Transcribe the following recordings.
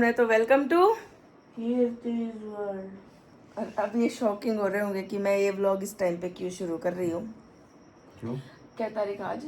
तो welcome to कीर्ति's world. और अब ये शॉकिंग हो रहे होंगे कि मैं ये व्लॉग इस टाइम पे क्यों शुरू कर रही हूँ। क्यों? क्या तारीख आज?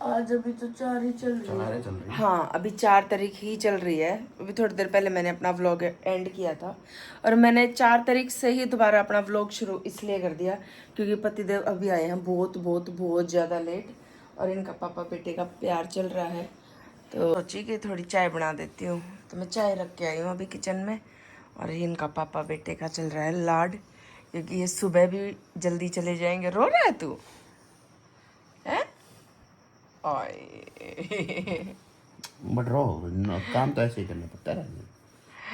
आज अभी तो 4 ही चल रही है। हाँ, अभी 4 तारीख ही चल रही है। अभी थोड़ी देर पहले मैंने अपना व्लॉग एंड किया था और मैंने 4 तारीख से ही दोबारा अपना व्लॉग शुरू इसलिए कर दिया क्योंकि पतिदेव अभी आए हैं बहुत बहुत बहुत ज़्यादा लेट और इनका पापा बेटे का प्यार चल रहा है। तो सोची कि थोड़ी चाय बना देती हूँ, तो मैं चाय रख के आई हूँ अभी किचन में। और इनका पापा बेटे का चल रहा है लाड क्योंकि ये सुबह भी जल्दी चले जाएंगे। रो रहा है तू है? बट रो काम तो ऐसे ही करना पड़ता है।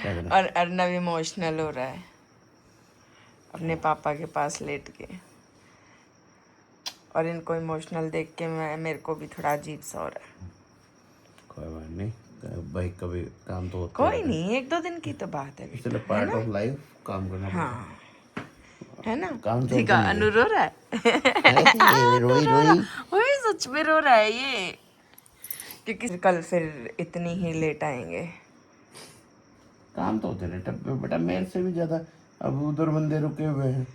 क्या करना? और अर्नव इमोशनल हो रहा है अपने पापा के पास लेट के, और इनको इमोशनल देख के मेरे को भी थोड़ा अजीब सा हो रहा है। कोई बात नहीं भाई, कभी काम तो होता कोई नहीं, 1-2 दिन की तो बात है इसलिए बेटा, है पार्ट ना? ऑफ लाइफ काम करना पड़ता हाँ, है ना? काम चलता दिखा, नहीं है। अनु रो रहा है। रोई रोई वही सच में रो रहा है ये क्योंकि कल फिर इतनी ही लेट आएंगे। काम तो होते रहते बेटा, मेरे से भी ज्यादा। अब उधर बंदे रुके हुए हैं,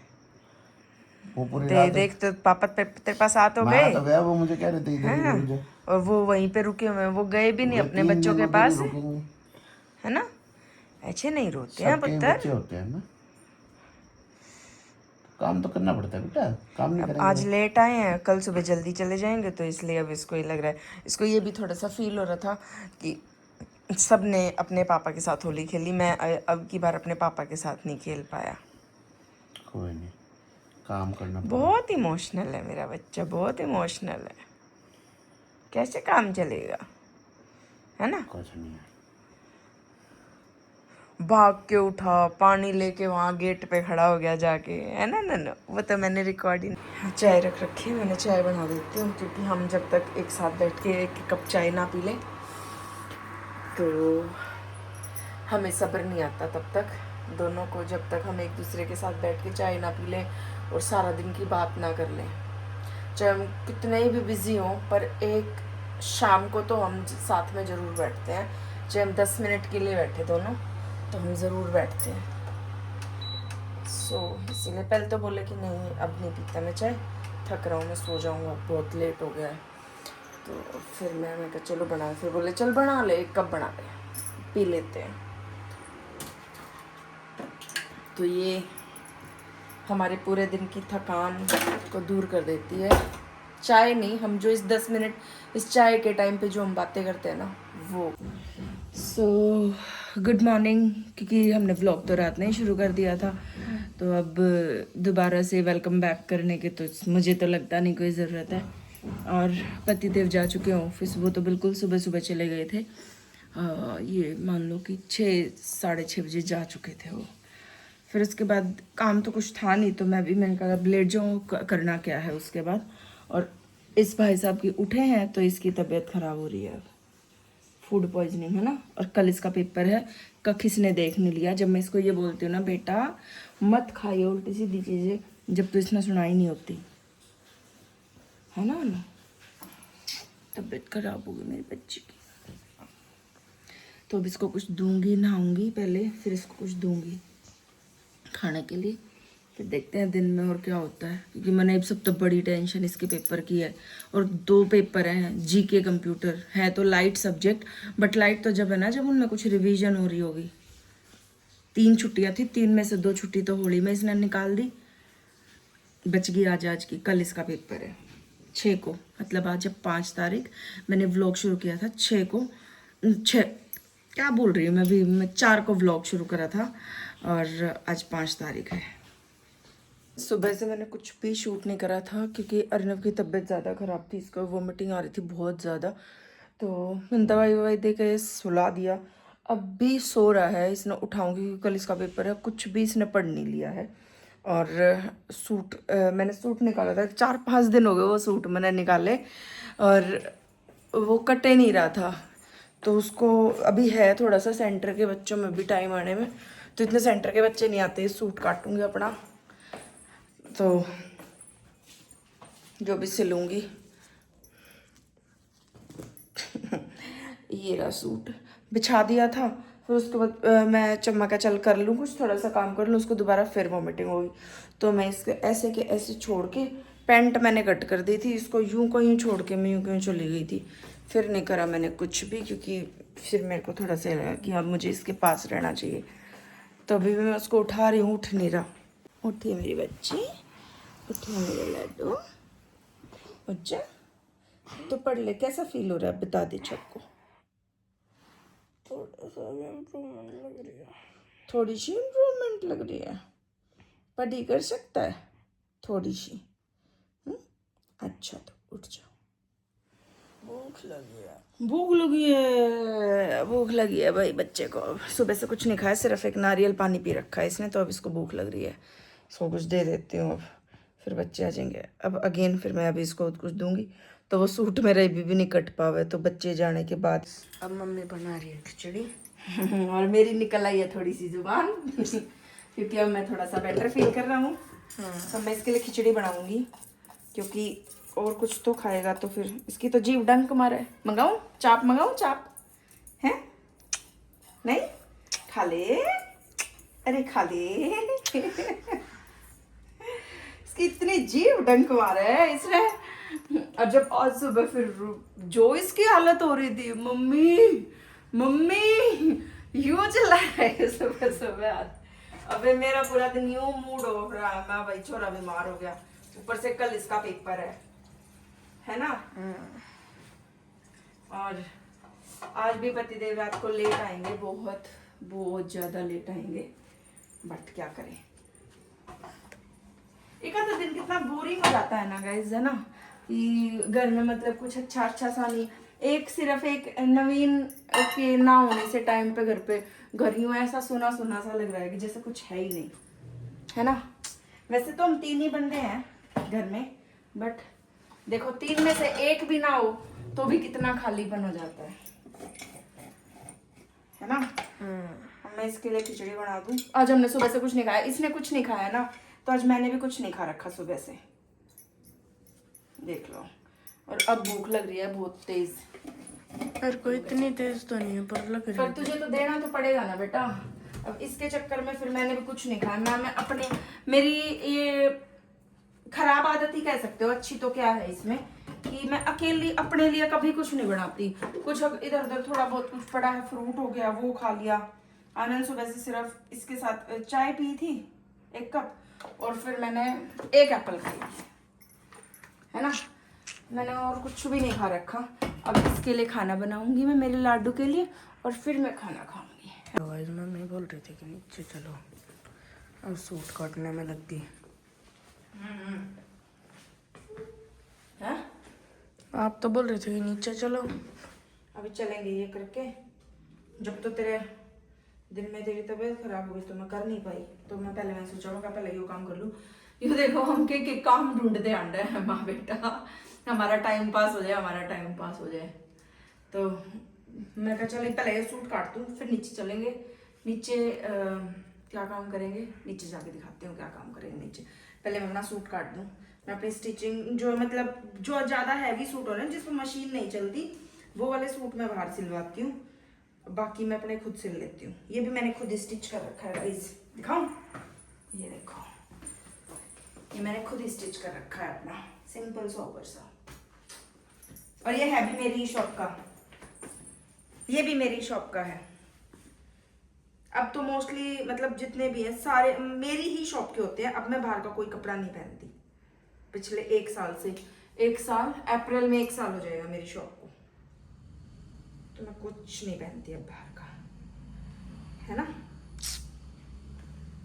वो पूरी रात देख तो पापा तेरे पास आ तो मैं गए तो गया, वो मुझे कह रहे थे इधर ही हैं, रुक जा। और वो वहीं पे रुके हुए हैं, वो गए भी नहीं वे अपने 3 बच्चों दिन के उधर ही पास, रुकेंगे। है ना? ऐसे नहीं रोते हैं सबके पुत्र। बच्चे होते हैं ना, काम तो करना पड़ता है बेटा, काम नहीं अब करेंगे आज तो। लेट आए हैं, कल सुबह जल्दी चले जाएंगे, तो इसलिए अब इसको ही लग रहा है, इसको ये भी थोड़ा सा फील हो रहा था कि सब ने अपने पापा के साथ होली खेली, मैं अब की बार अपने पापा के साथ नहीं खेल पाया। कोई नहीं, काम करना पड़ेगा। बहुत इमोशनल है मेरा बच्चा, बहुत इमोशनल है। कैसे काम चलेगा, है ना? कुछ नहीं है। भाग के उठा, पानी लेके वहाँ गेट पे खड़ा हो गया जाके, है ना? ना वो तो मैंने रिकॉर्ड ही नहीं। चाय रख रखी है, मैंने चाय बना देती हूँ क्योंकि हम जब तक एक साथ बैठ के एक कप चाय ना पी लें तो हमें सब्र नहीं आता तब तक, दोनों को, जब तक हम एक दूसरे के साथ बैठ के चाय ना पी लें और सारा दिन की बात ना कर लें। चाहे हम कितने ही भी बिज़ी हों, पर एक शाम को तो हम साथ में ज़रूर बैठते हैं, चाहे हम 10 मिनट के लिए बैठे दोनों, तो हम ज़रूर बैठते हैं। इसीलिए पहले तो बोले कि नहीं अब नहीं पीता मैं चाय, थक रहा हूँ, मैं सो जाऊँगा, बहुत लेट हो गया है। तो फिर मैंने कहा चलो बना, फिर बोले चल बना ले, 1 कप बना ले, पी लेते हैं। तो ये हमारे पूरे दिन की थकान को दूर कर देती है। चाय नहीं, हम जो इस 10 मिनट इस चाय के टाइम पे जो हम बातें करते हैं ना, वो। गुड मॉर्निंग, क्योंकि हमने व्लॉग तो रात में ही शुरू कर दिया था, तो अब दोबारा से वेलकम बैक करने के तो मुझे तो लगता नहीं कोई ज़रूरत है। और पतिदेव जा चुके हैं ऑफिस, वो तो बिल्कुल सुबह सुबह चले गए थे। ये मान लो कि 6-6:30 बजे जा चुके थे वो। फिर उसके बाद काम तो कुछ था नहीं, तो मैंने कहा ब्लेड जो करना क्या है उसके बाद। और इस भाई साहब की उठे हैं तो इसकी तबीयत ख़राब हो रही है, फूड पॉइजनिंग है ना, और कल इसका पेपर है। किसी ने देख नहीं लिया, जब मैं इसको ये बोलती हूँ ना बेटा मत खाइए उल्टी सीधी चीज़ें, जब तो इसने सुनाई नहीं होती, है ना? तबीयत खराब हो गई मेरी बच्ची की। तो अब इसको कुछ दूंगी, नहाऊंगी पहले, फिर इसको कुछ दूंगी खाने के लिए, फिर देखते हैं दिन में और क्या होता है। क्योंकि मैंने सब तो बड़ी टेंशन इसके पेपर की है, और 2 पेपर हैं, जीके कंप्यूटर है तो लाइट सब्जेक्ट, बट लाइट तो जब है ना जब उनमें कुछ रिवीजन हो रही होगी। 3 छुट्टियां थी, 3 में से 2 छुट्टी तो होली में इसने निकाल दी, बच गई आज की। कल इसका पेपर है 6 को, मतलब आज जब 5 तारीख, मैंने व्लॉग शुरू किया था 6 को, 6 क्या बोल रही हूँ मैं 4 को व्लॉग शुरू करा था और आज 5 तारीख है। सुबह से मैंने कुछ भी शूट नहीं करा था क्योंकि अर्नव की तबीयत ज़्यादा ख़राब थी, इसको वोमिटिंग आ रही थी बहुत ज़्यादा, तो मैंने दवाई ववाई दे के सुला दिया। अब भी सो रहा है, इसने उठाऊंगी क्योंकि कल इसका पेपर है, कुछ भी इसने पढ़ नहीं लिया है। और मैंने सूट निकाला था, 4-5 दिन हो गए वो सूट मैंने निकाले और वो कटे नहीं रहा था, तो उसको अभी है थोड़ा सा सेंटर के बच्चों में भी टाइम आने में, तो इतने सेंटर के बच्चे नहीं आते, सूट काटूंगी अपना तो जो भी सिलूंगी। ये रहा सूट, बिछा दिया था फिर उसके बाद मैं चम्मा का चल कर लूँ कुछ, थोड़ा सा काम कर लूँ, उसको दोबारा फिर वॉमिटिंग होगी। तो मैं इसको ऐसे के ऐसे छोड़ के, पैंट मैंने कट कर दी थी, इसको यूं को यूं छोड़ के मैं यूं क्यों चली गई थी। फिर नहीं करा मैंने कुछ भी, क्योंकि फिर मेरे को थोड़ा सा लगा कि अब मुझे इसके पास रहना चाहिए। तो अभी भी मैं उसको उठा रही हूँ, उठ नहीं रहा। उठी मेरी बच्ची, उठी मेरे लड्डू, उठ जा। तो पढ़ ले, कैसा फील हो रहा है बता दे सबको। थोड़ा सा इम्प्रूवमेंट लग रही है, थोड़ी सी इम्प्रूवमेंट लग रही है। पढ़ी कर सकता है थोड़ी सी। अच्छा तो उठ जाओ। भूख लगी है, भूख लगी है, भूख लगी है भाई बच्चे को। सुबह से कुछ नहीं खाया, सिर्फ एक नारियल पानी पी रखा है इसने, तो अब इसको भूख लग रही है। इसको कुछ दे देती हूँ, अब फिर बच्चे आ जाएंगे। अब अगेन फिर मैं अभी इसको कुछ दूंगी, तो वो सूट मेरा अभी भी नहीं कट पावे, तो बच्चे जाने के बाद। अब मम्मी बना रही है खिचड़ी। और मेरी निकल आई है थोड़ी सी जुबान क्योंकि अब मैं थोड़ा सा बेटर फील कर रहा हूँ। तो मैं इसके लिए खिचड़ी बनाऊंगी, क्योंकि और कुछ तो खाएगा तो फिर इसकी तो जीव डंक मारा है। मंगाऊं चाप, मंगाऊं चाप है? नहीं खा ले, अरे खा ले इसकी इतनी जीव डंक मारा है इसने। और जब आज सुबह फिर जो इसकी हालत हो रही थी, मम्मी मम्मी यूं चिल्ला रहा है सुबह सुबह। आज अबे मेरा पूरा दिन यूं मूड ऑफ रहा है, मैं भाई छोरा बीमार हो गया, ऊपर से कल इसका पेपर है ना। और आज भी पतिदेव रात को लेट आएंगे, बहुत बहुत ज्यादा लेट आएंगे, बट क्या करें। एक आधा दिन कितना बोरिंग हो जाता है ना गाइस, है ना, कि घर में मतलब कुछ अच्छा सा नहीं, एक सिर्फ एक नवीन के ना होने से टाइम पे घर यूं ऐसा सुना सुना सा लग रहा है कि जैसे कुछ है ही नहीं, है ना। वैसे तो हम 3 ही बंदे हैं घर में, बट देखो 3 में से एक भी ना हो तो भी कितना खालीपन हो जाता है ना। मैं इसके लिए खिचड़ी बना दूं। आज हमने सुबह से कुछ नहीं खाया, इसने कुछ नहीं खाया ना, तो आज मैंने भी कुछ नहीं खा रखा सुबह से, देख लो। और अब भूख लग रही है बहुत तेज। मेरे को इतनी तेज तो नहीं है, पर लग रही पर तुझे तो देना तो पड़ेगा ना बेटा। अब इसके चक्कर में फिर मैंने भी कुछ नहीं खाया। मैं अपने, मेरी ये खराब आदत ही कह सकते हो, अच्छी तो क्या है इसमें, कि मैं अकेली अपने लिए कभी कुछ नहीं बनाती। कुछ इधर उधर थोड़ा बहुत कुछ पड़ा है, फ्रूट हो गया वो खा लिया। आनंद सुबह से सिर्फ इसके साथ चाय पी थी 1 कप, और फिर मैंने 1 एप्पल खाई, है ना। मैंने और कुछ भी नहीं खा रखा। अब इसके लिए खाना बनाऊंगी मैं, मेरे लाडू के लिए, और फिर मैं खाना खाऊंगी। गाइस मम्मी बोल रही थी कि नीचे चलो, अब सूट काटने में लग गई। हाँ आप तो बोल रहे थे कि नीचे चलो। अभी चलेंगे ये करके। जब तो तेरे दिन में तेरी तबीयत खराब हो गई तो मैं कर नहीं पाई, तो मैं सोचा होगा पहले यो काम कर लूँ। ये देखो हम के काम ढूंढते आंडे हैं माँ बेटा, हमारा टाइम पास हो जाए, हमारा टाइम पास हो जाए। तो मैं कहा चले पहले ये सूट काट दूँ, फिर नीचे चलेंगे। नीचे क्या काम करेंगे, नीचे जाके दिखाती हूँ क्या काम करेंगे नीचे। पहले मैं अपना सूट काट दूँ। मैं अपनी स्टिचिंग जो मतलब जो ज़्यादा हैवी सूट हो रहे हैं जिसमें मशीन नहीं चलती, वो वाले सूट मैं बाहर सिलवाती हूँ, बाकी मैं अपने खुद सिल लेती हूँ। ये भी मैंने खुद स्टिच कर रखा है गाइस, दिखाऊं? ये देखो, ये मैंने खुद स्टिच कर रखा है अपना, सिंपल सोबर सा। और ये है भी मेरी ही शॉप का, ये भी मेरी शॉप का है। अब तो मोस्टली मतलब जितने भी हैं सारे मेरी ही शॉप के होते हैं। अब मैं बाहर का कोई कपड़ा नहीं पहनती पिछले 1 साल से। 1 साल अप्रैल में 1 साल हो जाएगा मेरी शॉप को, तो मैं कुछ नहीं पहनती अब बाहर का, है ना।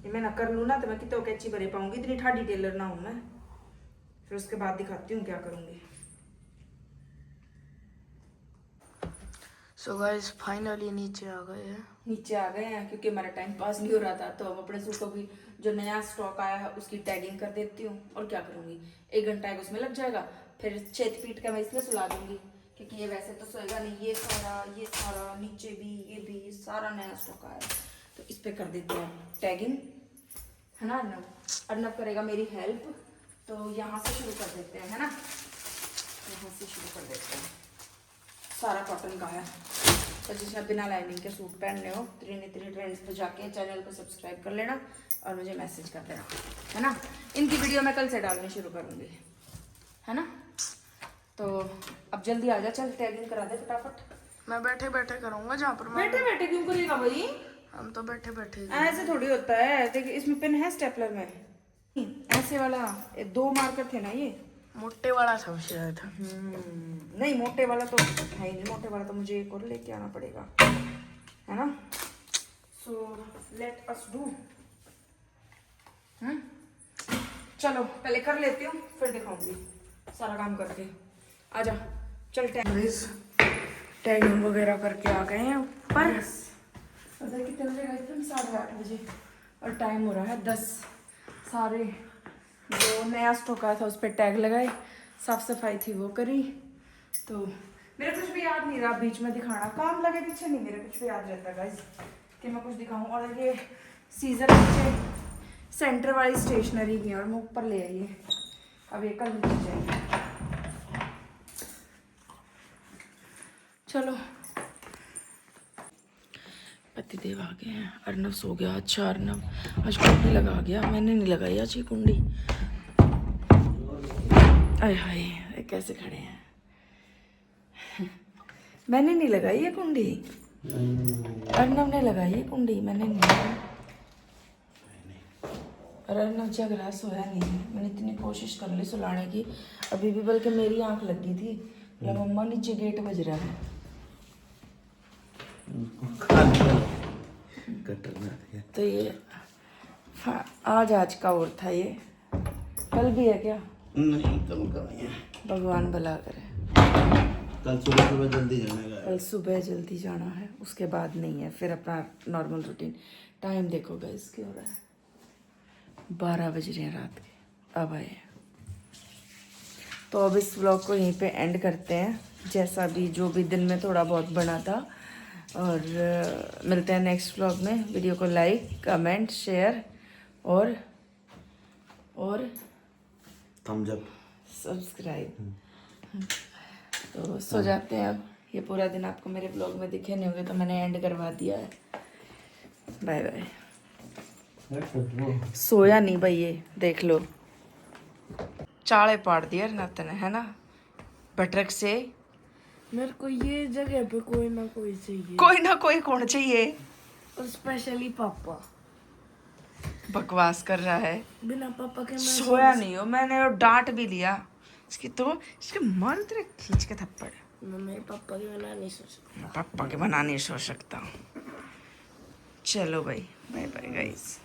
ये मैं ना कर लूँ ना तो मैं कितने कैची भरे पाऊंगी, इतनी ठाडी टेलर ना हूँ मैं। फिर उसके बाद दिखाती हूँ क्या करूँगी। सो गाइस फाइनली नीचे आ गए हैं। नीचे आ गए हैं क्योंकि हमारा टाइम पास नहीं हो रहा था, तो अब अपने सूटों की जो नया स्टॉक आया है उसकी टैगिंग कर देती हूँ। और क्या करूँगी, 1 घंटा एक उसमें लग जाएगा, फिर छेद पीट के मैं इसमें सुला दूंगी, क्योंकि ये वैसे तो सोएगा नहीं। ये सारा नीचे भी ये सारा नया स्टॉक आया, तो इस पर कर देते हैं टैगिंग, है ना। अर्नब करेगा मेरी हेल्प, तो यहाँ से शुरू कर देते हैं, है ना। यहाँ से शुरू कर देते हैं। सारा कॉटन का है, और जिसने आप बिना लाइनिंग के सूट पहनने हो त्रिनेत्री ट्रेंड्स पे जाके चैनल को सब्सक्राइब कर लेना और मुझे मैसेज कर देना, है ना। इनकी वीडियो मैं कल से डालनी शुरू करूँगी, है ना। तो अब जल्दी आ जा, चल टैगिंग करा दे फटाफट। मैं बैठे बैठे करूँगा जहाँ पर मैं। बैठे बैठे क्यों करेगा भाई? हम तो बैठे बैठे। ऐसे थोड़ी होता है, देखिए इसमें पेन है स्टेपलर में, ऐसे वाला 2 मार्कर थे ना ये। मोटे वाला था शायद। नहीं मोटे वाला तो है ही नहीं, मोटे वाला तो मुझे एक और लेके आना पड़ेगा, है ना। So let us do. चलो पहले कर लेती हूँ फिर दिखाऊंगी सारा काम करके। आजा चल टैगिंग वगैरह करके आ गए हैं ऊपर। पता कितने बजे गए थे हम? 8:30 बजे, और टाइम हो रहा है 10। सारे जो नया स्टॉक आया था उस पर टैग लगाए, साफ सफाई थी वो करी। तो मेरा कुछ भी याद नहीं रहा बीच में दिखाना, काम लगे पीछे नहीं मेरे कुछ भी याद रहता गाइस कि मैं कुछ दिखाऊं। और ये सीजर पीछे सेंटर वाली स्टेशनरी की और मैं ऊपर ले आई है, अब ये कल नीचे जाएगी। चलो पतिदेव आ गए हैं, अर्नव सो गया। अच्छा अर्नव आज कुंडी लगा गया, मैंने नहीं लगाई आज ये कुंडी। आय हाय ये कैसे खड़े हैं। मैंने नहीं लगाई ये कुंडी, अर्नव ने लगाई ये कुंडी, मैंने नहीं लगाई। और अर्नव जग रहा, सोया नहीं है। मैंने इतनी कोशिश कर ली सुलाने की, अभी भी बल्कि मेरी आंख लगी थी, बोला मम्मा नीचे गेट बज रहा है। तो ये आज का और था, ये कल भी है क्या? नहीं कल का नहीं है। भगवान भला करे। कल सुबह सुबह जल्दी जाना है। कल सुबह जल्दी जाना है, उसके बाद नहीं है, फिर अपना नॉर्मल रूटीन। टाइम देखो गाइस क्या हो रहा है, 12 बज रहे हैं रात के, अब आए। तो अब इस व्लॉग को यहीं पे एंड करते हैं, जैसा भी जो भी दिन में थोड़ा बहुत बना था। और मिलते हैं नेक्स्ट व्लॉग में। वीडियो को लाइक कमेंट शेयर और थम्स अप सब्सक्राइब। तो सो जाते हैं अब, ये पूरा दिन आपको मेरे व्लॉग में दिखे नहीं होंगे तो मैंने एंड करवा दिया है। Bye bye. सोया नहीं भाई, ये देख लो चाले पाड़ दिया नाते ने, है ना, बटरक से। मेरे को ये जगह पे कोई ना कोई चाहिए, कोई ना कोई कौन चाहिए? और स्पेशली पापा। बकवास कर रहा है, बिना पापा के मैं सोया नहीं हो। मैंने और डांट भी लिया इसकी, तो इसके मार तेरे खींच के थप्पड़। मैं मेरे पापा के बिना नहीं सो सकता। पापा के बना नहीं सो सकता। चलो भाई बाय बाय गाइस।